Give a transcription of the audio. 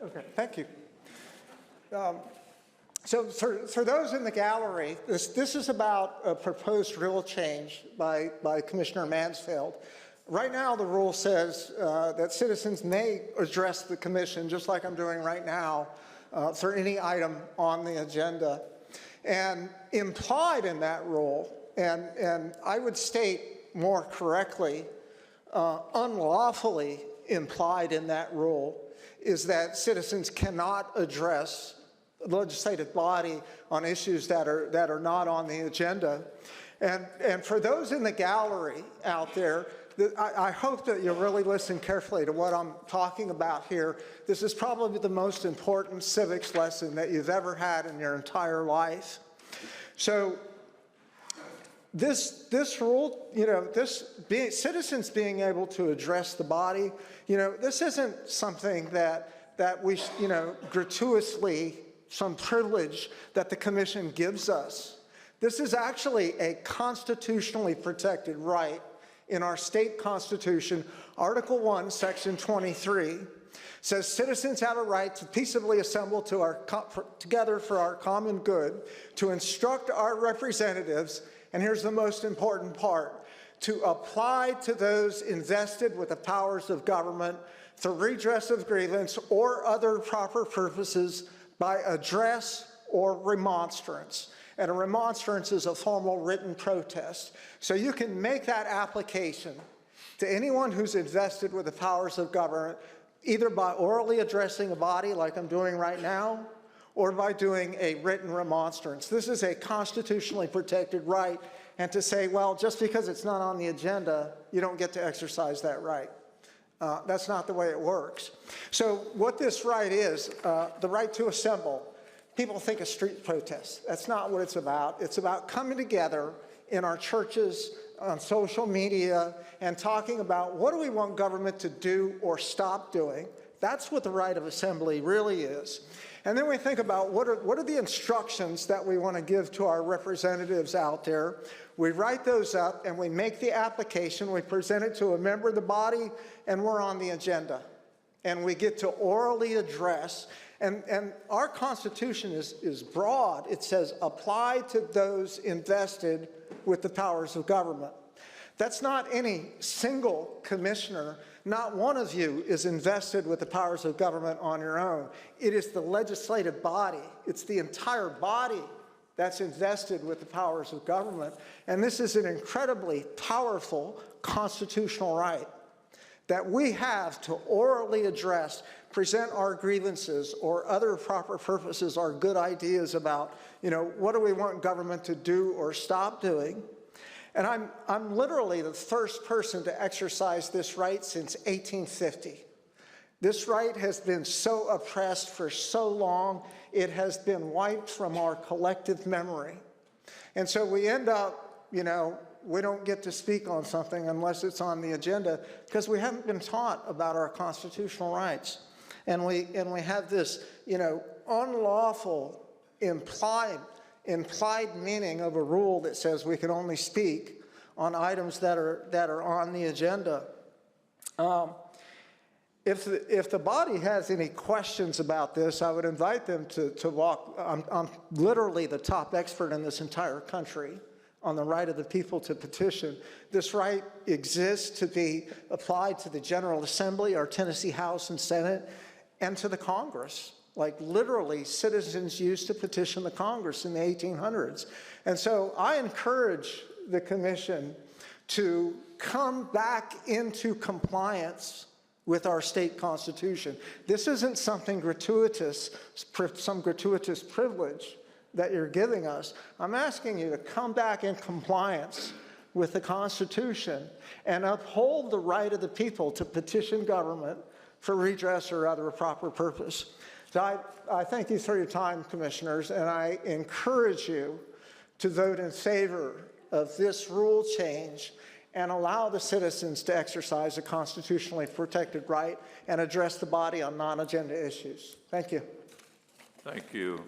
Okay, thank you. So for those in the gallery, this is about a proposed rule change by Commissioner Mansfield. Right now, the rule says that citizens may address the commission, just like I'm doing right now, for any item on the agenda. And implied in that rule, and I would state more correctly, unlawfully implied in that rule, is that citizens cannot address the legislative body on issues that are not on the agenda. And for those in the gallery out there, I hope that you really listen carefully to what I'm talking about here. This is probably the most important civics lesson that you've ever had in your entire life. So this rule, citizens being able to address the body, this isn't something that we, gratuitously, some privilege that the commission gives us. This is actually a constitutionally protected right in our state constitution. Article 1, section 23 says citizens have a right to peaceably assemble together for our common good, to instruct our representatives, and here's the most important part, to apply to those invested with the powers of government for redress of grievance or other proper purposes by address or remonstrance. And a remonstrance is a formal written protest. So you can make that application to anyone who's invested with the powers of government, either by orally addressing a body like I'm doing right now, or by doing a written remonstrance. This is a constitutionally protected right, and to say, well, just because it's not on the agenda, you don't get to exercise that right. That's not the way it works. So what this right is, the right to assemble. People think of street protests. That's not what it's about. It's about coming together in our churches, on social media, and talking about what do we want government to do or stop doing. That's what the right of assembly really is. And then we think about what are the instructions that we want to give to our representatives out there. We write those up and we make the application, we present it to a member of the body, and we're on the agenda. And we get to orally address, and our Constitution is broad. It says apply to those invested with the powers of government. That's not any single commissioner. Not one of you is invested with the powers of government on your own. It is the legislative body. It's the entire body that's invested with the powers of government. And this is an incredibly powerful constitutional right that we have to orally address, present our grievances or other proper purposes, our good ideas about, what do we want government to do or stop doing. And I'm literally the first person to exercise this right since 1850. This right has been so oppressed for so long, it has been wiped from our collective memory. And so we end up, we don't get to speak on something unless it's on the agenda because we haven't been taught about our constitutional rights. And we have this, unlawful, implied meaning of a rule that says we can only speak on items that are on the agenda. If the body has any questions about this, I would invite them to walk. I'm literally the top expert in this entire country on the right of the people to petition. This right exists to be applied to the General Assembly, our Tennessee House and Senate, and to the Congress. Like literally, citizens used to petition the Congress in the 1800s. And so I encourage the commission to come back into compliance with our state constitution. This isn't something gratuitous, some gratuitous privilege that you're giving us. I'm asking you to come back in compliance with the Constitution and uphold the right of the people to petition government for redress or other proper purpose. So I thank you for your time, commissioners, and I encourage you to vote in favor of this rule change and allow the citizens to exercise a constitutionally protected right and address the body on non-agenda issues. Thank you. Thank you.